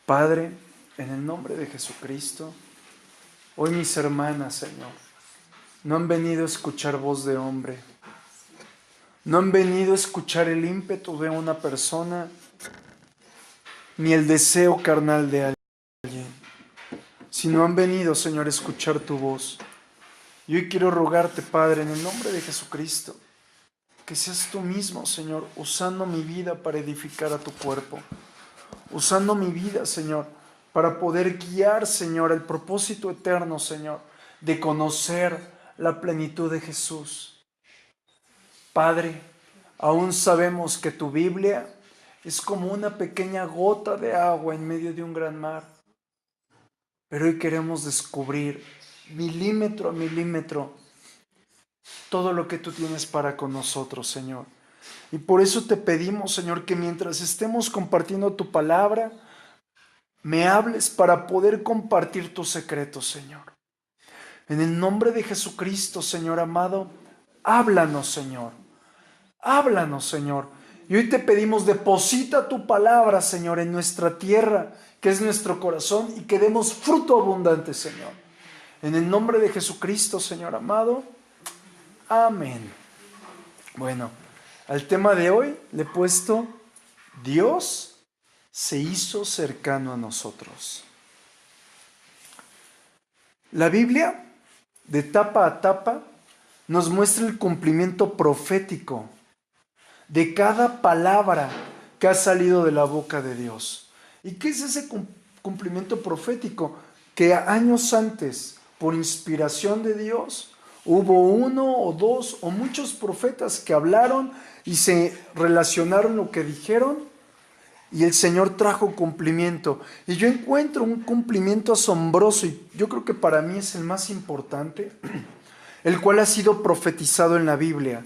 Padre, en el nombre de Jesucristo, hoy mis hermanas, Señor, no han venido a escuchar voz de hombre, no han venido a escuchar el ímpetu de una persona, ni el deseo carnal de alguien, sino han venido, Señor, a escuchar tu voz. Y hoy quiero rogarte, Padre, en el nombre de Jesucristo, que seas tú mismo, Señor, usando mi vida para edificar a tu cuerpo, usando mi vida, Señor, para poder guiar, Señor, el propósito eterno, Señor, de conocer la plenitud de Jesús. Padre, aún sabemos que tu Biblia es como una pequeña gota de agua en medio de un gran mar, pero hoy queremos descubrir milímetro a milímetro todo lo que tú tienes para con nosotros, Señor. Y por eso te pedimos, Señor, que mientras estemos compartiendo tu palabra, me hables para poder compartir tus secretos, Señor. En el nombre de Jesucristo, Señor amado, háblanos, Señor. Háblanos, Señor. Y hoy te pedimos, deposita tu palabra, Señor, en nuestra tierra, que es nuestro corazón, y que demos fruto abundante, Señor. En el nombre de Jesucristo, Señor amado. Amén. Bueno, al tema de hoy le he puesto: Dios se hizo cercano a nosotros. La Biblia, de tapa a tapa, nos muestra el cumplimiento profético de cada palabra que ha salido de la boca de Dios. ¿Y qué es ese cumplimiento profético? Que años antes, por inspiración de Dios, hubo uno o dos o muchos profetas que hablaron y se relacionaron lo que dijeron, y el Señor trajo cumplimiento. Y yo encuentro un cumplimiento asombroso, y yo creo que para mí es el más importante, el cual ha sido profetizado en la Biblia,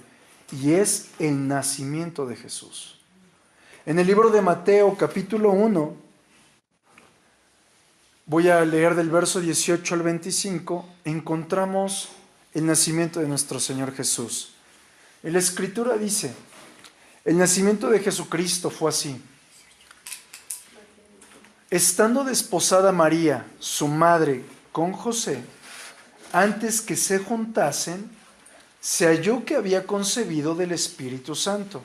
y es el nacimiento de Jesús. En el libro de Mateo, capítulo 1, voy a leer del verso 18 al 25, encontramos el nacimiento de nuestro Señor Jesús. En la Escritura dice: el nacimiento de Jesucristo fue así. Estando desposada María, su madre, con José, antes que se juntasen, se halló que había concebido del Espíritu Santo.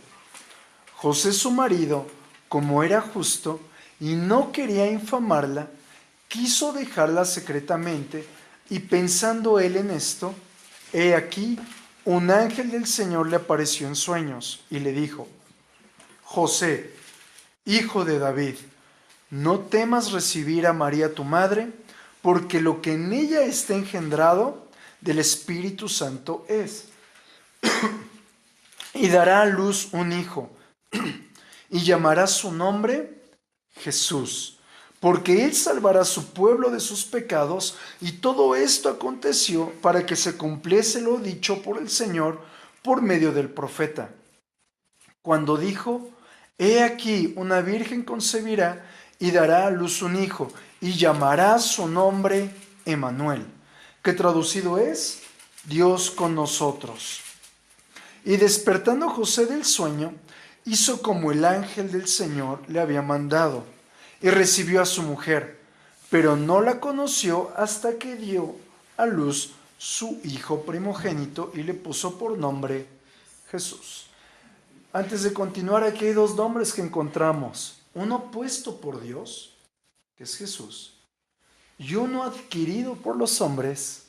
José, su marido, como era justo y no quería infamarla, quiso dejarla secretamente, y pensando él en esto, he aquí, un ángel del Señor le apareció en sueños y le dijo: José, hijo de David, no temas recibir a María tu madre, porque lo que en ella está engendrado del Espíritu Santo es. Y dará a luz un hijo, y llamará su nombre Jesús, porque él salvará a su pueblo de sus pecados. Y todo esto aconteció para que se cumpliese lo dicho por el Señor por medio del profeta, cuando dijo: he aquí, una virgen concebirá y dará a luz un hijo, y llamará su nombre Emmanuel, que traducido es Dios con nosotros. Y despertando José del sueño, hizo como el ángel del Señor le había mandado, y recibió a su mujer, pero no la conoció hasta que dio a luz su hijo primogénito, y le puso por nombre Jesús. Antes de continuar, aquí hay dos nombres que encontramos: uno puesto por Dios, que es Jesús, y uno adquirido por los hombres,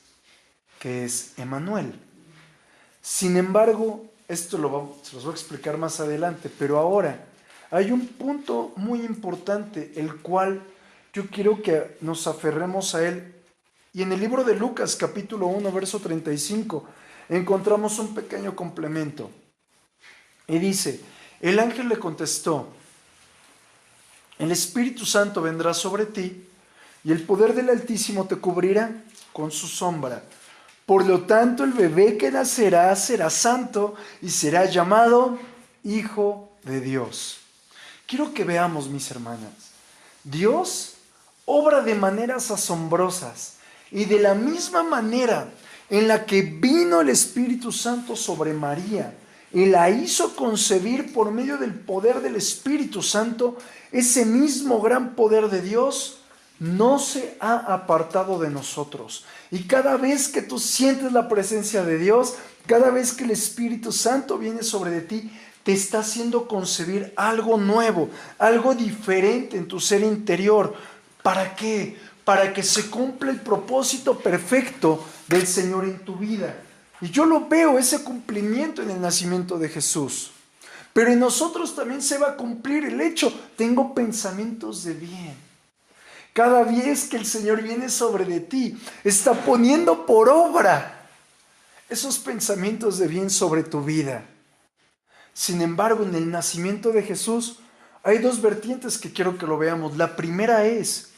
que es Emmanuel. Sin embargo, esto se los voy a explicar más adelante, pero ahora hay un punto muy importante, el cual yo quiero que nos aferremos a él. Y en el libro de Lucas, capítulo 1, verso 35, encontramos un pequeño complemento. Y dice: el ángel le contestó: el Espíritu Santo vendrá sobre ti, y el poder del Altísimo te cubrirá con su sombra. Por lo tanto, el bebé que nacerá será santo y será llamado Hijo de Dios. Quiero que veamos, mis hermanas, Dios obra de maneras asombrosas, y de la misma manera en la que vino el Espíritu Santo sobre María y la hizo concebir por medio del poder del Espíritu Santo, ese mismo gran poder de Dios no se ha apartado de nosotros. Y cada vez que tú sientes la presencia de Dios, cada vez que el Espíritu Santo viene sobre de ti, te está haciendo concebir algo nuevo, algo diferente en tu ser interior. ¿Para qué? Para que se cumpla el propósito perfecto del Señor en tu vida. Y yo lo veo, ese cumplimiento en el nacimiento de Jesús. Pero en nosotros también se va a cumplir el hecho, tengo pensamientos de bien. Cada vez que el Señor viene sobre de ti, está poniendo por obra esos pensamientos de bien sobre tu vida. Sin embargo, en el nacimiento de Jesús hay dos vertientes que quiero que lo veamos. La primera es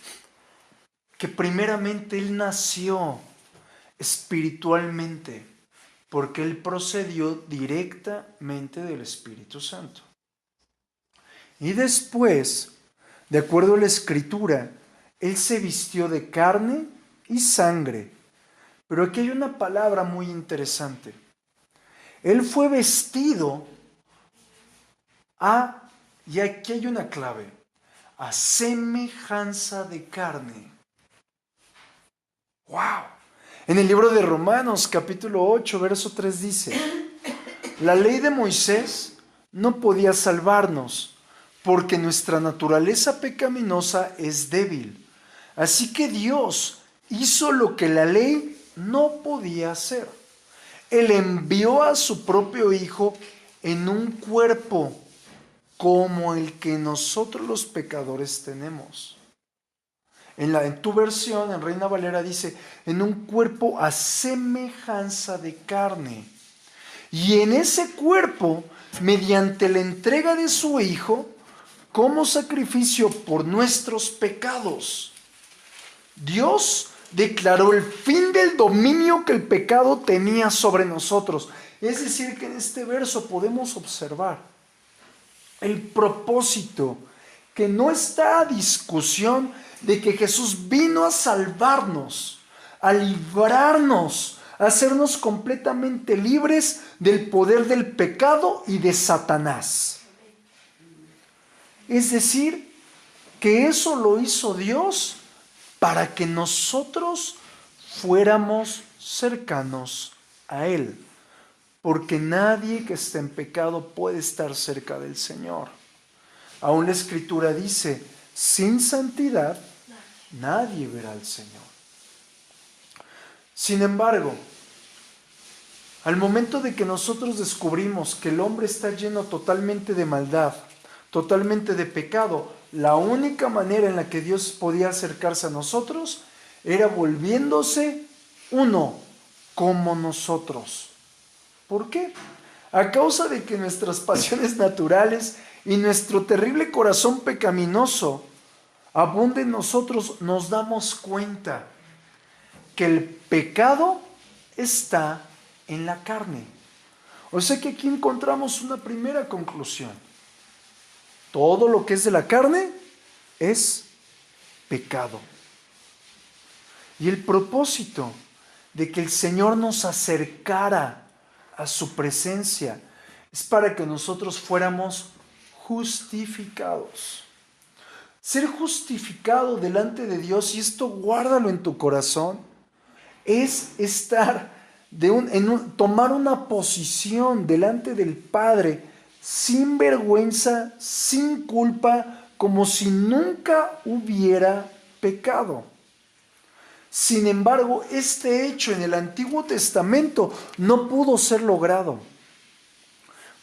que primeramente Él nació espiritualmente, porque Él procedió directamente del Espíritu Santo. Y después, de acuerdo a la Escritura, Él se vistió de carne y sangre. Pero aquí hay una palabra muy interesante. Él fue vestido y aquí hay una clave, a semejanza de carne. ¡Wow! En el libro de Romanos, capítulo 8, verso 3 dice, la ley de Moisés no podía salvarnos, porque nuestra naturaleza pecaminosa es débil. Así que Dios hizo lo que la ley no podía hacer. Él envió a su propio Hijo en un cuerpo como el que nosotros los pecadores tenemos. En tu versión, en Reina Valera dice, en un cuerpo a semejanza de carne. Y en ese cuerpo, mediante la entrega de su Hijo, como sacrificio por nuestros pecados, Dios declaró el fin del dominio que el pecado tenía sobre nosotros. Es decir, que en este verso podemos observar el propósito que no está a discusión de que Jesús vino a salvarnos, a librarnos, a hacernos completamente libres del poder del pecado y de Satanás. Es decir, que eso lo hizo Dios para que nosotros fuéramos cercanos a Él. Porque nadie que esté en pecado puede estar cerca del Señor. Aún la Escritura dice, sin santidad nadie verá al Señor. Sin embargo, al momento de que nosotros descubrimos que el hombre está lleno totalmente de maldad, totalmente de pecado, la única manera en la que Dios podía acercarse a nosotros era volviéndose uno como nosotros. ¿Por qué? A causa de que nuestras pasiones naturales y nuestro terrible corazón pecaminoso abunda en nosotros, nos damos cuenta que el pecado está en la carne. O sea que aquí encontramos una primera conclusión. Todo lo que es de la carne es pecado. Y el propósito de que el Señor nos acercara a su presencia es para que nosotros fuéramos justificados. Ser justificado delante de Dios, y esto guárdalo en tu corazón, es estar tomar una posición delante del Padre sin vergüenza, sin culpa, como si nunca hubiera pecado. Sin embargo, este hecho en el Antiguo Testamento no pudo ser logrado,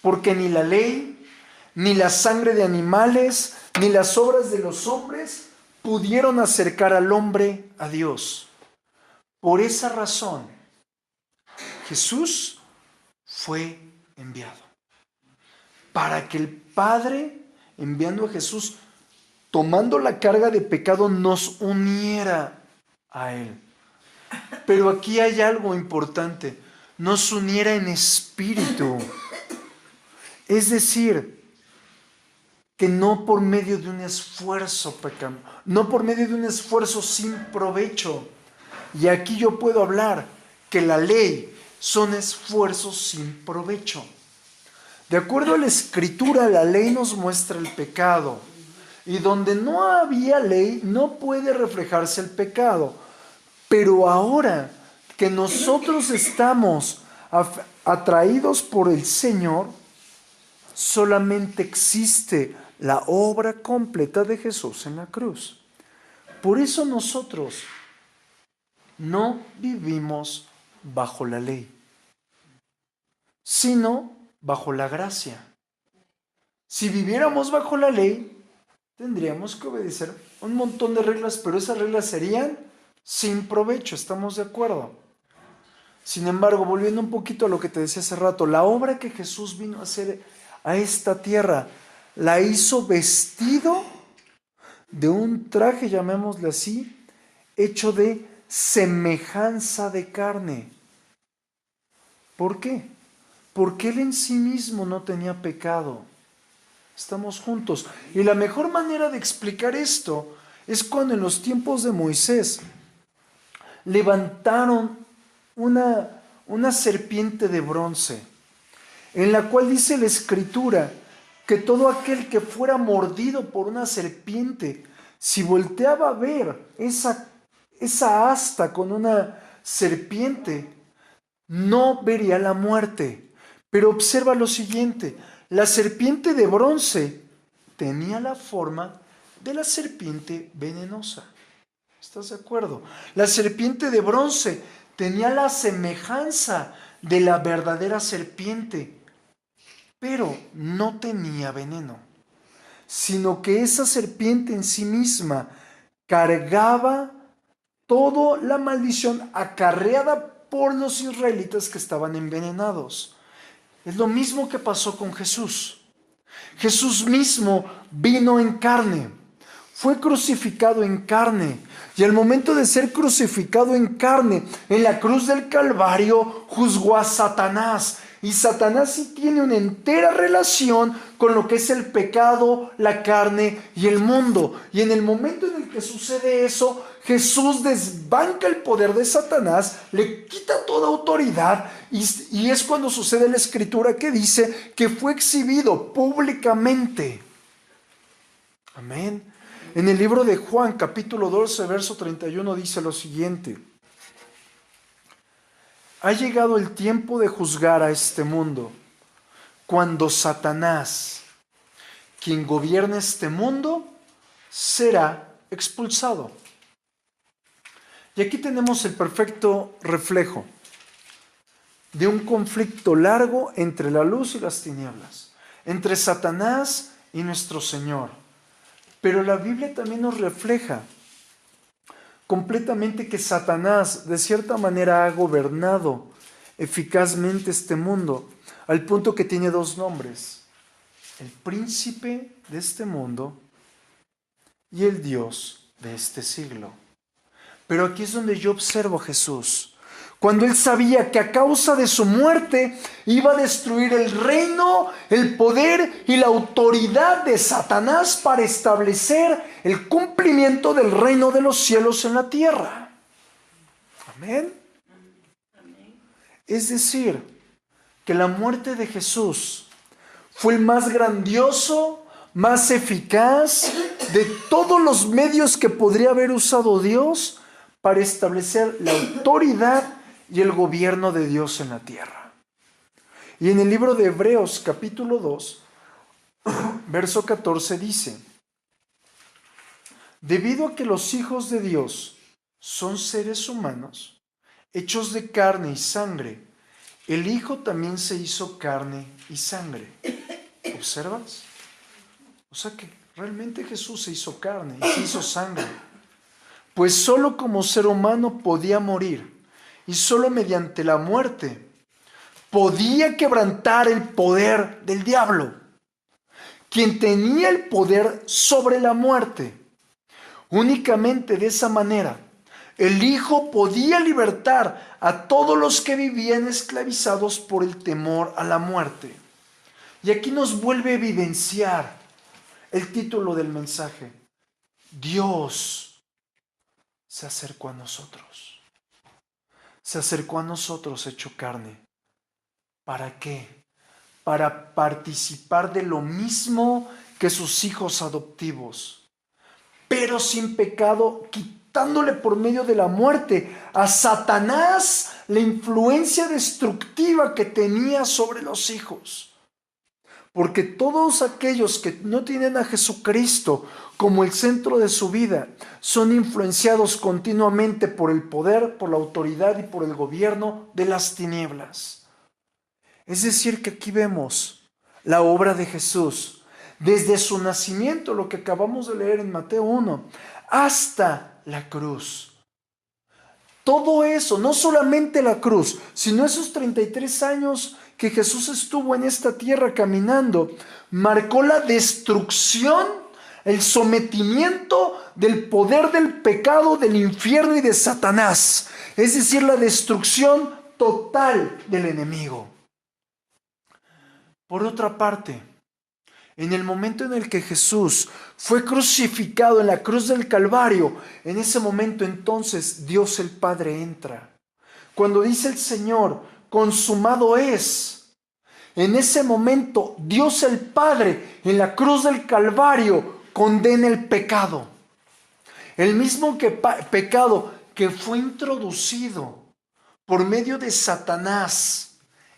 porque ni la ley, ni la sangre de animales, ni las obras de los hombres pudieron acercar al hombre a Dios. Por esa razón, Jesús fue enviado, para que el Padre, enviando a Jesús, tomando la carga de pecado, nos uniera a Él. Pero aquí hay algo importante, nos uniera en espíritu. Es decir, que no por medio de un esfuerzo pecamos, no por medio de un esfuerzo sin provecho. Y aquí yo puedo hablar que la ley son esfuerzos sin provecho. De acuerdo a la Escritura, la ley nos muestra el pecado. Y donde no había ley, no puede reflejarse el pecado. Pero ahora que nosotros estamos atraídos por el Señor, solamente existe la obra completa de Jesús en la cruz. Por eso nosotros no vivimos bajo la ley, sino bajo la gracia. Si viviéramos bajo la ley, tendríamos que obedecer un montón de reglas, pero esas reglas serían sin provecho, ¿estamos de acuerdo? Sin embargo, volviendo un poquito a lo que te decía hace rato, la obra que Jesús vino a hacer a esta tierra, la hizo vestido de un traje, llamémosle así, hecho de semejanza de carne. ¿Por qué? Porque Él en sí mismo no tenía pecado. Estamos juntos. Y la mejor manera de explicar esto es cuando en los tiempos de Moisés levantaron una serpiente de bronce, en la cual dice la Escritura que todo aquel que fuera mordido por una serpiente, si volteaba a ver esa asta con una serpiente, no vería la muerte. Pero observa lo siguiente, la serpiente de bronce tenía la forma de la serpiente venenosa. ¿Estás de acuerdo? La serpiente de bronce tenía la semejanza de la verdadera serpiente, pero no tenía veneno, sino que esa serpiente en sí misma cargaba toda la maldición acarreada por los israelitas que estaban envenenados. Es lo mismo que pasó con Jesús. Jesús mismo vino en carne, fue crucificado en carne, y al momento de ser crucificado en carne, en la cruz del Calvario, juzgó a Satanás. Y Satanás sí tiene una entera relación con lo que es el pecado, la carne y el mundo. Y en el momento en el que sucede eso, Jesús desbanca el poder de Satanás, le quita toda autoridad, y es cuando sucede la Escritura que dice que fue exhibido públicamente. Amén. En el libro de Juan, capítulo 12, verso 31, dice lo siguiente: ha llegado el tiempo de juzgar a este mundo, cuando Satanás, quien gobierna este mundo, será expulsado. Y aquí tenemos el perfecto reflejo de un conflicto largo entre la luz y las tinieblas, entre Satanás y nuestro Señor. Pero la Biblia también nos refleja completamente que Satanás de cierta manera ha gobernado eficazmente este mundo, al punto que tiene dos nombres: el príncipe de este mundo y el Dios de este siglo. Pero aquí es donde yo observo a Jesús, cuando Él sabía que a causa de su muerte iba a destruir el reino, el poder y la autoridad de Satanás para establecer el cumplimiento del reino de los cielos en la tierra. Amén. Es decir, que la muerte de Jesús fue el más grandioso, más eficaz de todos los medios que podría haber usado Dios para establecer la autoridad y el gobierno de Dios en la tierra. Y en el libro de Hebreos capítulo 2, verso 14 dice: debido a que los hijos de Dios son seres humanos, hechos de carne y sangre, el Hijo también se hizo carne y sangre. ¿Observas? O sea que realmente Jesús se hizo carne y se hizo sangre, pues solo como ser humano podía morir, y solo mediante la muerte podía quebrantar el poder del diablo, quien tenía el poder sobre la muerte. Únicamente de esa manera el Hijo podía libertar a todos los que vivían esclavizados por el temor a la muerte. Y aquí nos vuelve a evidenciar el título del mensaje: Dios se acercó a nosotros. Se acercó a nosotros hecho carne. ¿Para qué? para participar de lo mismo que sus hijos adoptivos, pero sin pecado, quitándole por medio de la muerte a Satanás la influencia destructiva que tenía sobre los hijos. Porque todos aquellos que no tienen a Jesucristo como el centro de su vida son influenciados continuamente por el poder, por la autoridad y por el gobierno de las tinieblas. Es decir, que aquí vemos la obra de Jesús desde su nacimiento, lo que acabamos de leer en Mateo 1, hasta la cruz. Todo eso, no solamente la cruz, sino esos 33 años que Jesús estuvo en esta tierra caminando, marcó la destrucción, el sometimiento del poder del pecado, del infierno y de Satanás. Es decir, la destrucción total del enemigo. Por otra parte, en el momento en el que Jesús fue crucificado en la cruz del Calvario, en ese momento entonces Dios el Padre entra. Cuando dice el Señor, consumado es, en ese momento Dios el Padre en la cruz del Calvario condena el pecado. El mismo pecado que fue introducido por medio de Satanás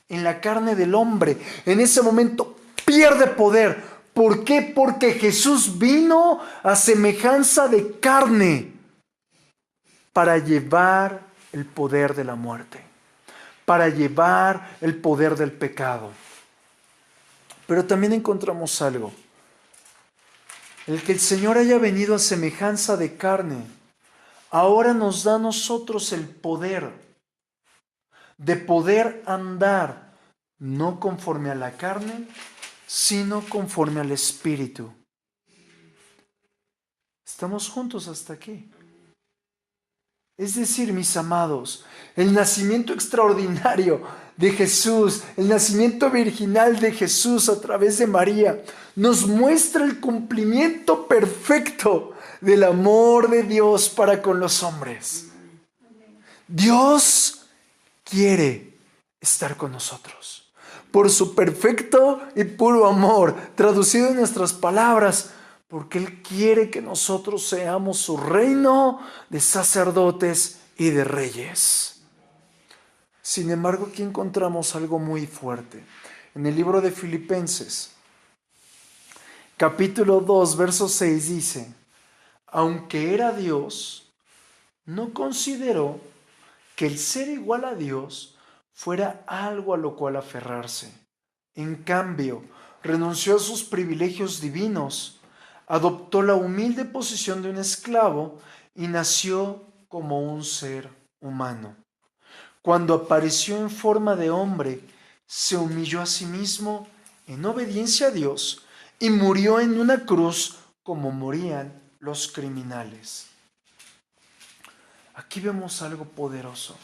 en la carne del hombre, en ese momento pierde poder. ¿Por qué? Porque Jesús vino a semejanza de carne para llevar el poder de la muerte, para llevar el poder del pecado. Pero también encontramos algo. El que el Señor haya venido a semejanza de carne, ahora nos da a nosotros el poder de poder andar no conforme a la carne, sino conforme al Espíritu. ¿Estamos juntos hasta aquí? Es decir, mis amados, el nacimiento extraordinario de Jesús, el nacimiento virginal de Jesús a través de María, nos muestra el cumplimiento perfecto del amor de Dios para con los hombres. Dios quiere estar con nosotros por su perfecto y puro amor, traducido en nuestras palabras, porque Él quiere que nosotros seamos su reino de sacerdotes y de reyes. Sin embargo, aquí encontramos algo muy fuerte. En el libro de Filipenses, capítulo 2, verso 6 dice, aunque era Dios, no consideró que el ser igual a Dios fuera algo a lo cual aferrarse. En cambio, renunció a sus privilegios divinos, adoptó la humilde posición de un esclavo y nació como un ser humano. Cuando apareció en forma de hombre, se humilló a sí mismo en obediencia a Dios y murió en una cruz como morían los criminales. Aquí vemos algo poderoso.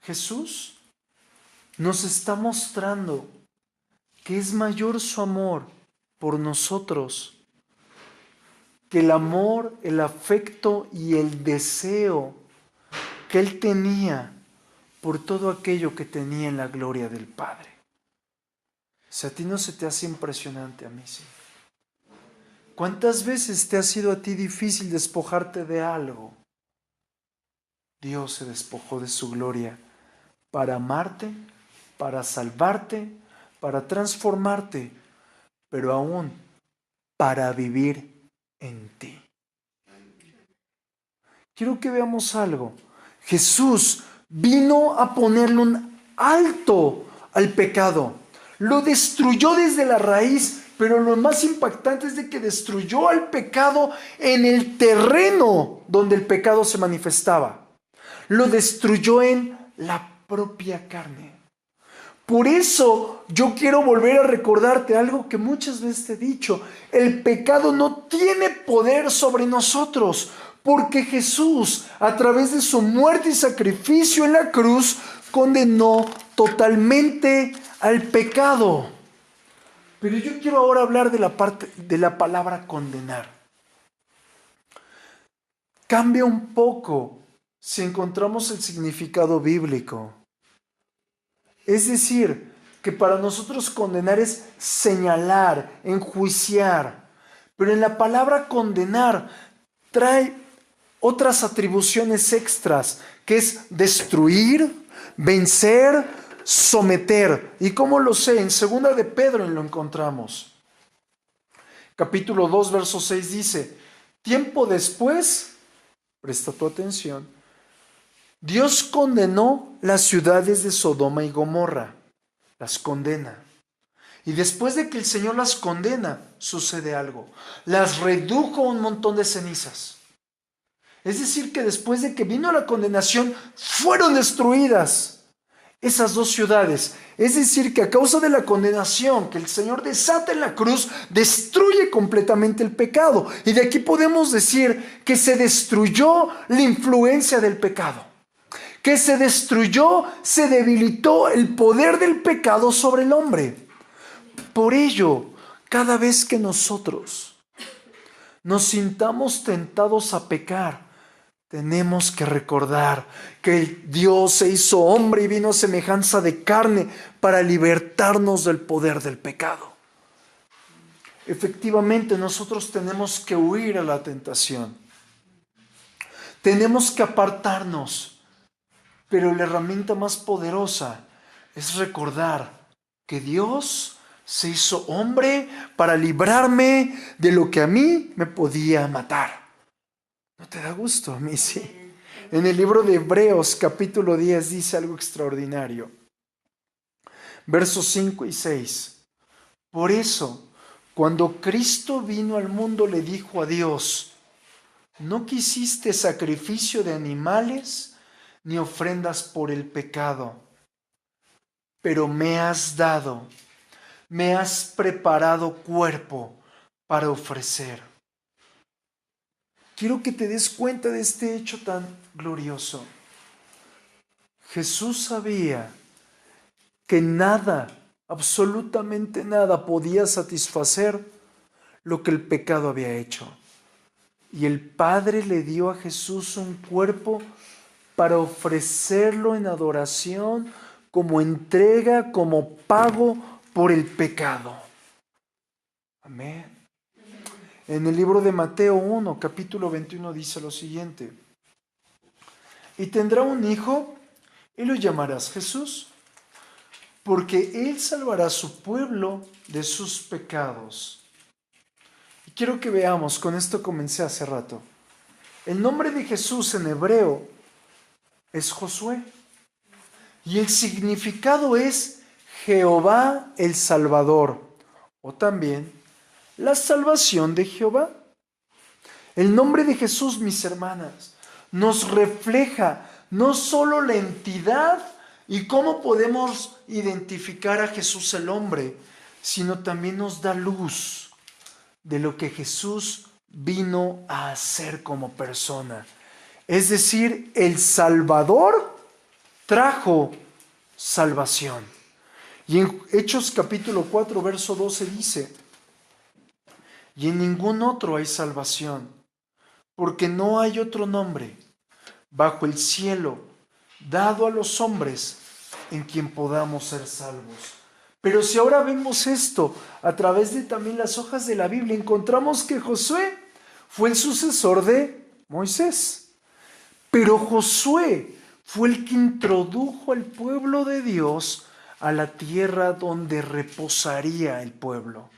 Jesús nos está mostrando que es mayor su amor por nosotros que el amor, el afecto y el deseo que Él tenía por todo aquello que tenía en la gloria del Padre. Si a ti no se te hace impresionante, a mí sí. ¿Cuántas veces te ha sido a ti difícil despojarte de algo? Dios se despojó de su gloria para amarte, para salvarte, para transformarte, pero aún para vivir en ti. Quiero que veamos algo. Jesús vino a ponerle un alto al pecado. Lo destruyó desde la raíz, pero lo más impactante es de que destruyó al pecado en el terreno donde el pecado se manifestaba. Lo destruyó en la propia carne. Por eso yo quiero volver a recordarte algo que muchas veces te he dicho. El pecado no tiene poder sobre nosotros, porque Jesús, a través de su muerte y sacrificio en la cruz, condenó totalmente al pecado. Pero yo quiero ahora hablar de la parte de la palabra condenar. Cambia un poco si encontramos el significado bíblico. Es decir, que para nosotros condenar es señalar, enjuiciar. Pero en la palabra condenar trae otras atribuciones extras, que es destruir, vencer, someter. ¿Y cómo lo sé? En 2 de Pedro lo encontramos. Capítulo 2, verso 6 dice: tiempo después, presta tu atención, Dios condenó las ciudades de Sodoma y Gomorra. Las condena. Y después de que el Señor las condena, sucede algo. Las redujo a un montón de cenizas. Es decir, que después de que vino la condenación, fueron destruidas esas dos ciudades. Es decir, que a causa de la condenación que el Señor desata en la cruz, destruye completamente el pecado. Y de aquí podemos decir que se destruyó la influencia del pecado. Que se destruyó, se debilitó el poder del pecado sobre el hombre. Por ello, cada vez que nosotros nos sintamos tentados a pecar, tenemos que recordar que Dios se hizo hombre y vino a semejanza de carne para libertarnos del poder del pecado. Efectivamente, nosotros tenemos que huir a la tentación. Tenemos que apartarnos. Pero la herramienta más poderosa es recordar que Dios se hizo hombre para librarme de lo que a mí me podía matar. ¿No te da gusto? A mí sí. En el libro de Hebreos, capítulo 10, dice algo extraordinario. Versos 5 y 6. Por eso, cuando Cristo vino al mundo, le dijo a Dios: no quisiste sacrificio de animales ni ofrendas por el pecado, pero me has preparado cuerpo para ofrecer. Quiero que te des cuenta de este hecho tan glorioso. Jesús sabía que nada, absolutamente nada, podía satisfacer lo que el pecado había hecho. Y el Padre le dio a Jesús un cuerpo para ofrecerlo en adoración, como entrega, como pago por el pecado. Amén. En el libro de Mateo 1, capítulo 21, dice lo siguiente: y tendrá un hijo, y lo llamarás Jesús, porque él salvará a su pueblo de sus pecados. Y quiero que veamos, con esto comencé hace rato. El nombre de Jesús en hebreo es Josué. Y el significado es Jehová el Salvador, o también la salvación de Jehová. El nombre de Jesús, mis hermanas, nos refleja no solo la entidad y cómo podemos identificar a Jesús el hombre, sino también nos da luz de lo que Jesús vino a hacer como persona. Es decir, el Salvador trajo salvación. Y en Hechos capítulo 4, verso 12 dice: y en ningún otro hay salvación, porque no hay otro nombre bajo el cielo dado a los hombres en quien podamos ser salvos. Pero si ahora vemos esto a través de también las hojas de la Biblia, encontramos que Josué fue el sucesor de Moisés. Pero Josué fue el que introdujo al pueblo de Dios a la tierra donde reposaría el pueblo.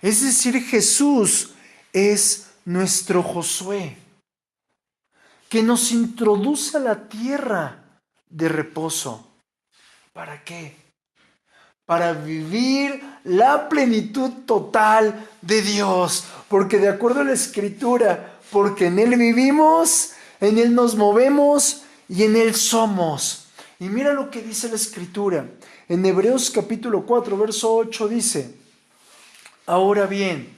Es decir, Jesús es nuestro Josué, que nos introduce a la tierra de reposo. ¿Para qué? Para vivir la plenitud total de Dios. Porque de acuerdo a la Escritura, porque en Él vivimos, en Él nos movemos y en Él somos. Y mira lo que dice la Escritura. En Hebreos capítulo 4, verso 8 dice: ahora bien,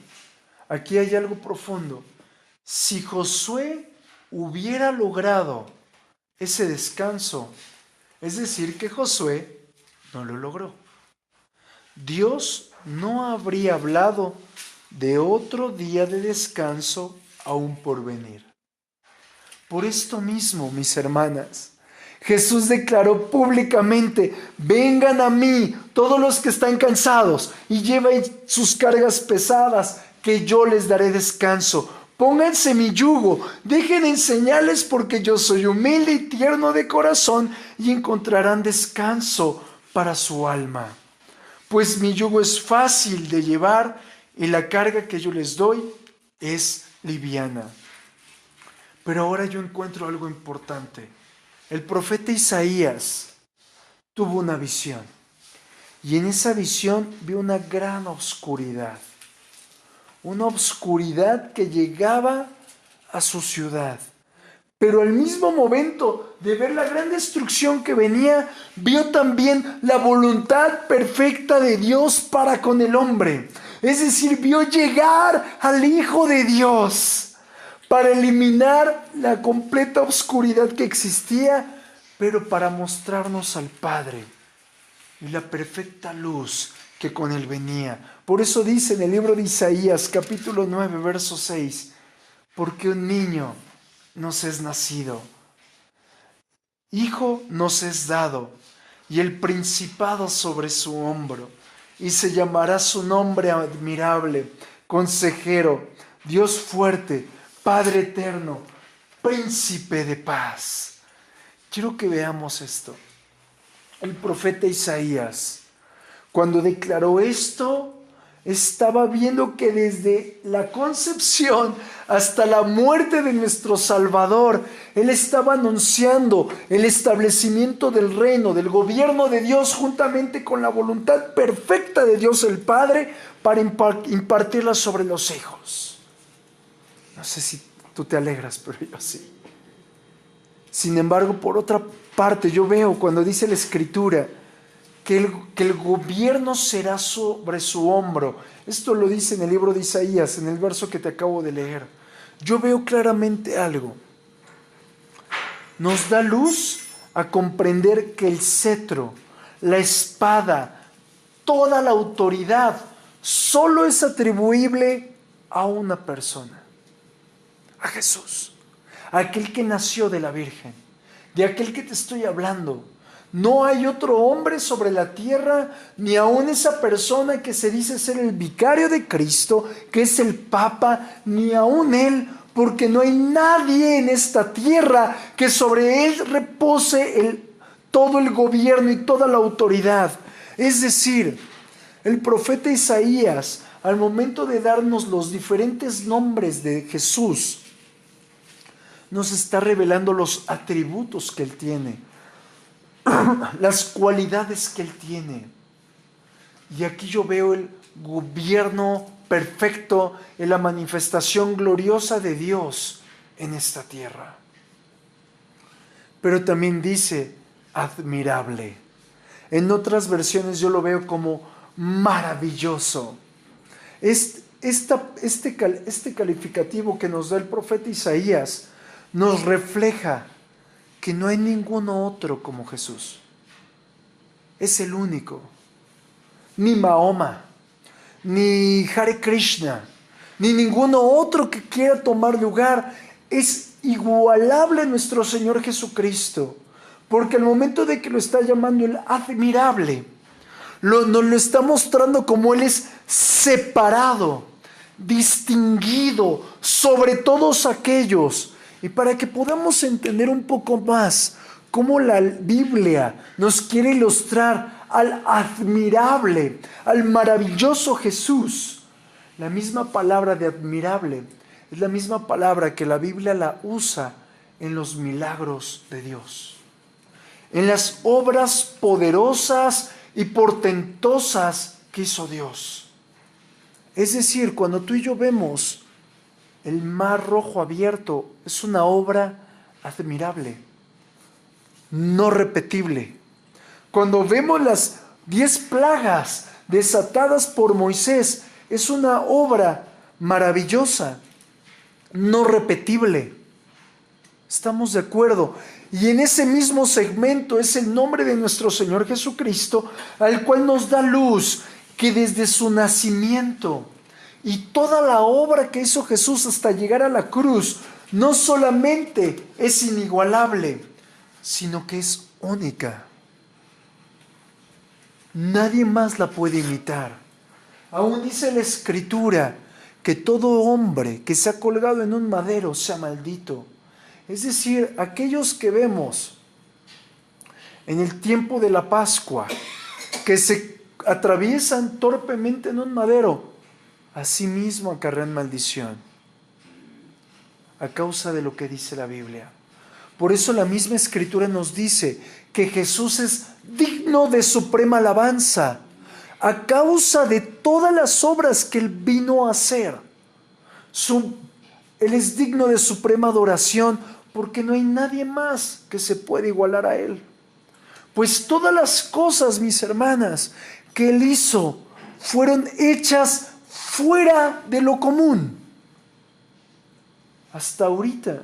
aquí hay algo profundo. Si Josué hubiera logrado ese descanso, es decir, que Josué no lo logró, Dios no habría hablado de otro día de descanso aún por venir. Por esto mismo, mis hermanas, Jesús declaró públicamente: vengan a mí todos los que están cansados y lleven sus cargas pesadas, que yo les daré descanso. Pónganse mi yugo, dejen de enseñarles, porque yo soy humilde y tierno de corazón, y encontrarán descanso para su alma. Pues mi yugo es fácil de llevar y la carga que yo les doy es liviana. Pero ahora yo encuentro algo importante. El profeta Isaías tuvo una visión, y en esa visión vio una gran oscuridad. Una oscuridad que llegaba a su ciudad. Pero al mismo momento de ver la gran destrucción que venía, vio también la voluntad perfecta de Dios para con el hombre. Es decir, vio llegar al Hijo de Dios para eliminar la completa oscuridad que existía, pero para mostrarnos al Padre y la perfecta luz que con él venía. Por eso dice en el libro de Isaías, capítulo 9, verso 6, porque un niño nos es nacido, hijo nos es dado, y el principado sobre su hombro, y se llamará su nombre admirable, consejero, Dios fuerte, Padre eterno, príncipe de paz. Quiero que veamos esto. El profeta Isaías, cuando declaró esto, estaba viendo que desde la concepción hasta la muerte de nuestro Salvador, Él estaba anunciando el establecimiento del reino, del gobierno de Dios, juntamente con la voluntad perfecta de Dios el Padre, para impartirla sobre los hijos. No sé si tú te alegras, pero yo sí. Sin embargo, por otra parte, yo veo cuando dice la Escritura que el gobierno será sobre su hombro. Esto lo dice en el libro de Isaías, en el verso que te acabo de leer. Yo veo claramente algo. Nos da luz a comprender que el cetro, la espada, toda la autoridad, solo es atribuible a una persona, a Jesús, a aquel que nació de la Virgen, de aquel que te estoy hablando. No hay otro hombre sobre la tierra, ni aun esa persona que se dice ser el vicario de Cristo, que es el Papa, ni aun él, porque no hay nadie en esta tierra que sobre él repose todo el gobierno y toda la autoridad. Es decir, el profeta Isaías, al momento de darnos los diferentes nombres de Jesús, nos está revelando los atributos que él tiene, las cualidades que él tiene. Y aquí yo veo el gobierno perfecto, en la manifestación gloriosa de Dios en esta tierra. Pero también dice admirable. En otras versiones yo lo veo como maravilloso. Este calificativo que nos da el profeta Isaías nos refleja que no hay ninguno otro como Jesús. Es el único. Ni Mahoma, ni Hare Krishna, ni ninguno otro que quiera tomar lugar. Es igualable nuestro Señor Jesucristo, porque al momento de que lo está llamando el admirable, nos lo está mostrando como Él es separado, distinguido sobre todos aquellos. Y para que podamos entender un poco más cómo la Biblia nos quiere ilustrar al admirable, al maravilloso Jesús, la misma palabra de admirable es la misma palabra que la Biblia la usa en los milagros de Dios, en las obras poderosas y portentosas que hizo Dios. Es decir, cuando tú y yo vemos el mar Rojo abierto, es una obra admirable, no repetible. Cuando vemos las 10 plagas desatadas por Moisés, es una obra maravillosa, no repetible. ¿Estamos de acuerdo? Y en ese mismo segmento es el nombre de nuestro Señor Jesucristo, al cual nos da luz, que desde su nacimiento y toda la obra que hizo Jesús hasta llegar a la cruz, no solamente es inigualable, sino que es única. Nadie más la puede imitar. Aún dice la Escritura que todo hombre que se ha colgado en un madero sea maldito. Es decir, aquellos que vemos en el tiempo de la Pascua, que se atraviesan torpemente en un madero, asimismo acarrean maldición, a causa de lo que dice la Biblia. Por eso la misma Escritura nos dice que Jesús es digno de suprema alabanza, a causa de todas las obras que Él vino a hacer. Él es digno de suprema adoración, porque no hay nadie más que se pueda igualar a Él. Pues todas las cosas, mis hermanas, que Él hizo fueron hechas fuera de lo común. Hasta ahorita,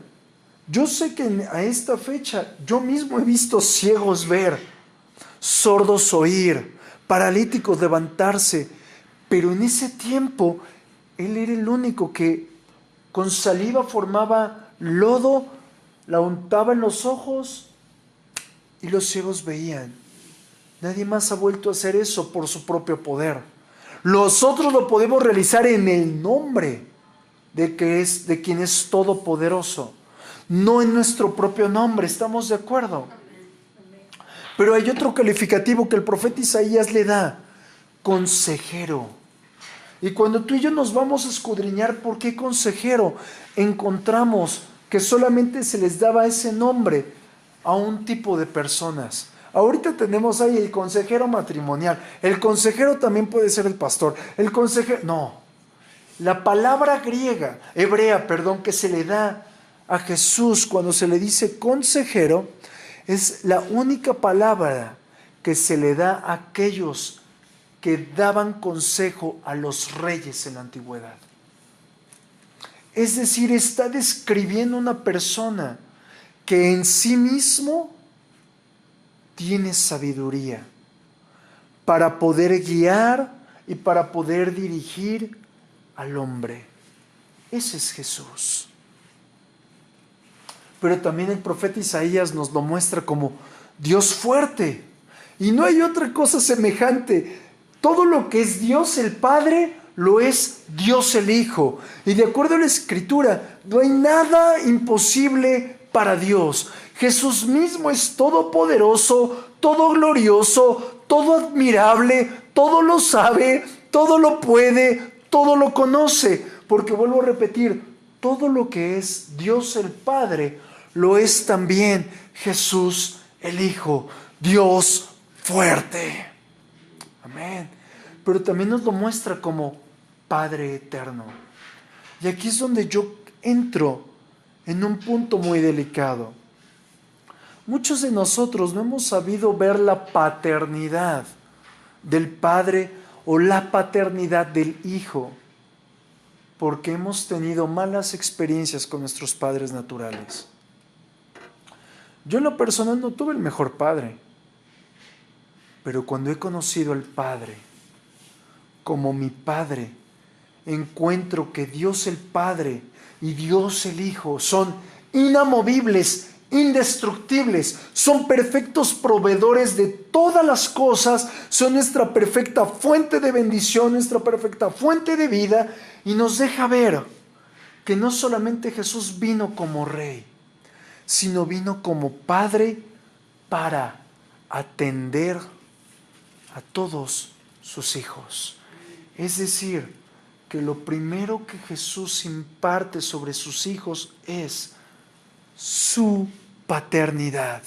yo sé que a esta fecha yo mismo he visto ciegos ver, sordos oír, paralíticos levantarse, pero en ese tiempo Él era el único que con saliva formaba lodo, la untaba en los ojos y los ciegos veían. Nadie más ha vuelto a hacer eso por su propio poder. Nosotros lo podemos realizar en el nombre de quien es todopoderoso, no en nuestro propio nombre. ¿Estamos de acuerdo? Pero hay otro calificativo que el profeta Isaías le da: consejero. Y cuando tú y yo nos vamos a escudriñar por qué consejero, encontramos que solamente se les daba ese nombre a un tipo de personas. Ahorita tenemos ahí el consejero matrimonial. El consejero también puede ser el pastor. El consejero, no. La palabra hebrea, que se le da a Jesús cuando se le dice consejero, es la única palabra que se le da a aquellos que daban consejo a los reyes en la antigüedad. Es decir, está describiendo una persona que en sí mismo tiene sabiduría para poder guiar y para poder dirigir al hombre. Ese es Jesús. Pero también el profeta Isaías nos lo muestra como Dios fuerte. Y no hay otra cosa semejante. Todo lo que es Dios el Padre, lo es Dios el Hijo. Y de acuerdo a la Escritura, no hay nada imposible para Dios. Jesús mismo es todopoderoso, todo glorioso, todo admirable, todo lo sabe, todo lo puede, todo lo conoce. Porque vuelvo a repetir, todo lo que es Dios el Padre, lo es también Jesús el Hijo, Dios fuerte. Amén. Pero también nos lo muestra como Padre eterno. Y aquí es donde yo entro en un punto muy delicado. Muchos de nosotros no hemos sabido ver la paternidad del Padre o la paternidad del Hijo, porque hemos tenido malas experiencias con nuestros padres naturales. Yo en lo personal no tuve el mejor padre, pero cuando he conocido al Padre como mi Padre, encuentro que Dios el Padre y Dios el Hijo son inamovibles, indestructibles, son perfectos proveedores de todas las cosas, son nuestra perfecta fuente de bendición, nuestra perfecta fuente de vida, y nos deja ver que no solamente Jesús vino como Rey, sino vino como Padre para atender a todos sus hijos. Es decir, que lo primero que Jesús imparte sobre sus hijos es su paternidad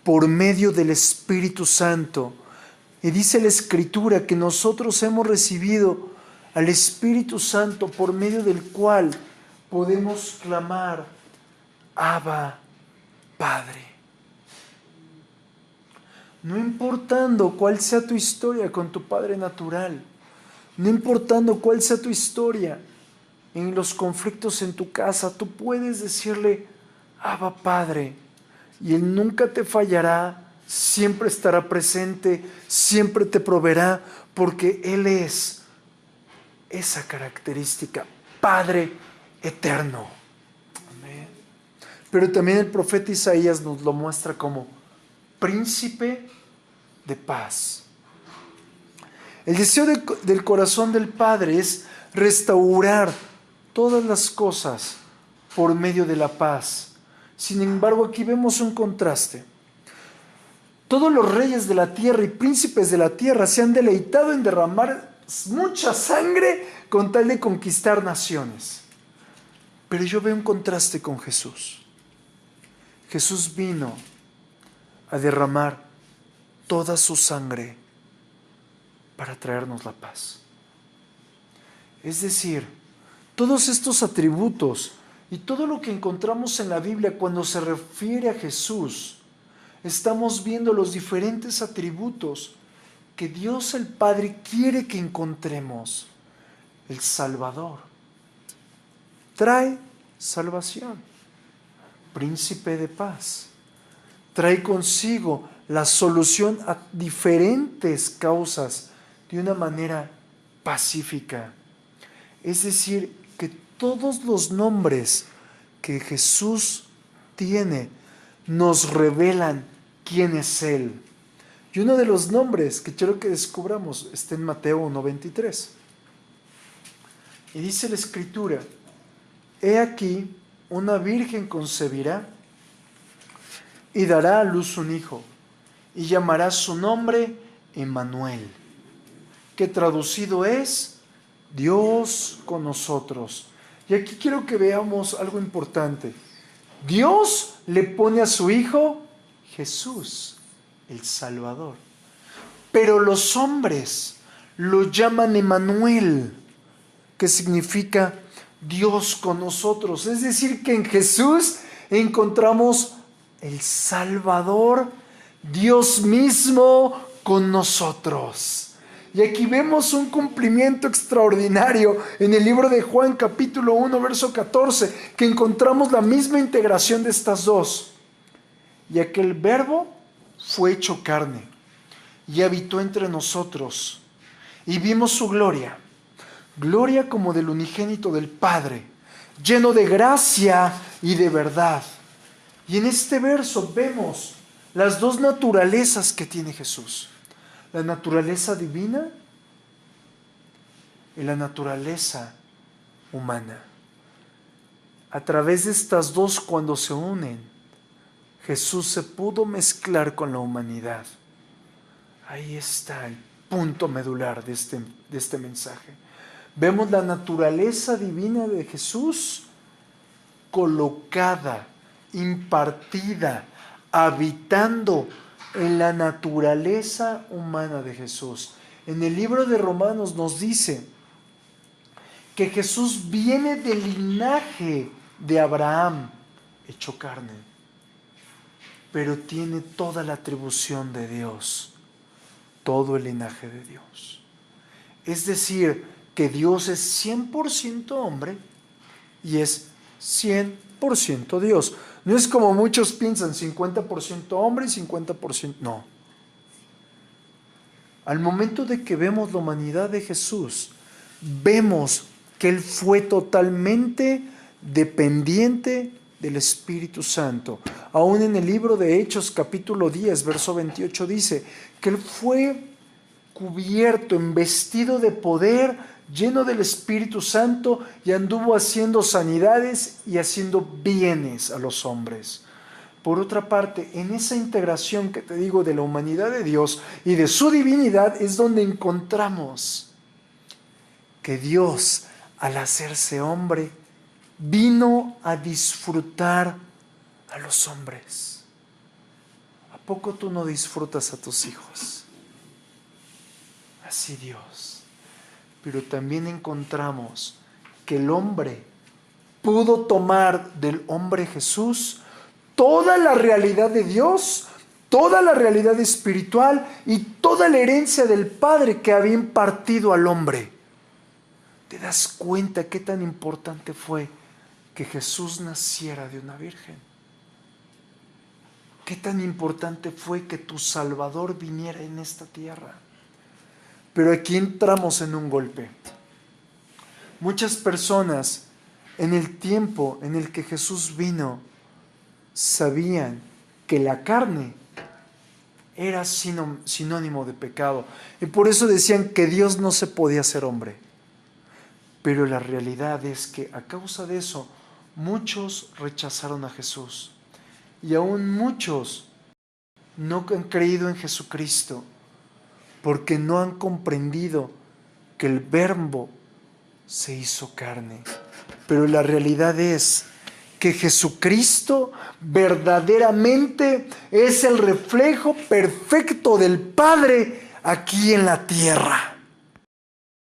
por medio del Espíritu Santo. Y dice la Escritura que nosotros hemos recibido al Espíritu Santo por medio del cual podemos clamar: Abba, Padre. No importando cuál sea tu historia con tu padre natural, no importando cuál sea tu historia en los conflictos en tu casa, tú puedes decirle: Abba, Padre, y Él nunca te fallará, siempre estará presente, siempre te proveerá, porque Él es esa característica, Padre eterno. Amén. Pero también el profeta Isaías nos lo muestra como príncipe de paz. El deseo del corazón del Padre es restaurar todas las cosas por medio de la paz. Sin embargo, aquí vemos un contraste. Todos los reyes de la tierra y príncipes de la tierra se han deleitado en derramar mucha sangre con tal de conquistar naciones. Pero yo veo un contraste con Jesús. Jesús vino a derramar toda su sangre para traernos la paz. Es decir, todos estos atributos y todo lo que encontramos en la Biblia cuando se refiere a Jesús, estamos viendo los diferentes atributos que Dios el Padre quiere que encontremos. El Salvador trae salvación, príncipe de paz, trae consigo la solución a diferentes causas de una manera pacífica. Es decir, que todos los nombres que Jesús tiene nos revelan quién es Él. Y uno de los nombres que quiero que descubramos está en Mateo 1:23. Y dice la Escritura: He aquí, una virgen concebirá y dará a luz un hijo, y llamará su nombre Emmanuel, que traducido es Dios con nosotros. Y aquí quiero que veamos algo importante. Dios le pone a su hijo Jesús, el Salvador. Pero los hombres lo llaman Emmanuel, que significa Dios con nosotros. Es decir, que en Jesús encontramos el Salvador, Dios mismo con nosotros. Y aquí vemos un cumplimiento extraordinario en el libro de Juan capítulo 1 verso 14, que encontramos la misma integración de estas dos. Y aquel verbo fue hecho carne y habitó entre nosotros, y vimos su gloria, gloria como del unigénito del Padre, lleno de gracia y de verdad. Y en este verso vemos las dos naturalezas que tiene Jesús: la naturaleza divina y la naturaleza humana. A través de estas dos, cuando se unen, Jesús se pudo mezclar con la humanidad. Ahí está el punto medular de este mensaje. Vemos la naturaleza divina de Jesús colocada, impartida, habitando en la naturaleza humana de Jesús. En el libro de Romanos nos dice que Jesús viene del linaje de Abraham, hecho carne, pero tiene toda la atribución de Dios, todo el linaje de Dios. Es decir, que Dios es 100% hombre y es 100% Dios. No es como muchos piensan, 50% hombre y 50%... No. Al momento de que vemos la humanidad de Jesús, vemos que Él fue totalmente dependiente del Espíritu Santo. Aún en el libro de Hechos capítulo 10, verso 28 dice que Él fue cubierto, investido de poder, lleno del Espíritu Santo, y anduvo haciendo sanidades y haciendo bienes a los hombres. Por otra parte, en esa integración que te digo de la humanidad de Dios y de su divinidad, es donde encontramos que Dios, al hacerse hombre, vino a disfrutar a los hombres. ¿A poco tú no disfrutas a tus hijos? Así Dios. Pero también encontramos que el hombre pudo tomar del hombre Jesús toda la realidad de Dios, toda la realidad espiritual y toda la herencia del Padre que había impartido al hombre. ¿Te das cuenta qué tan importante fue que Jesús naciera de una virgen? ¿Qué tan importante fue que tu Salvador viniera en esta tierra? Pero aquí entramos en un golpe. Muchas personas en el tiempo en el que Jesús vino sabían que la carne era sinónimo de pecado. Y por eso decían que Dios no se podía hacer hombre. Pero la realidad es que a causa de eso, muchos rechazaron a Jesús. Y aún muchos no han creído en Jesucristo porque no han comprendido que el Verbo se hizo carne. Pero la realidad es que Jesucristo verdaderamente es el reflejo perfecto del Padre aquí en la tierra.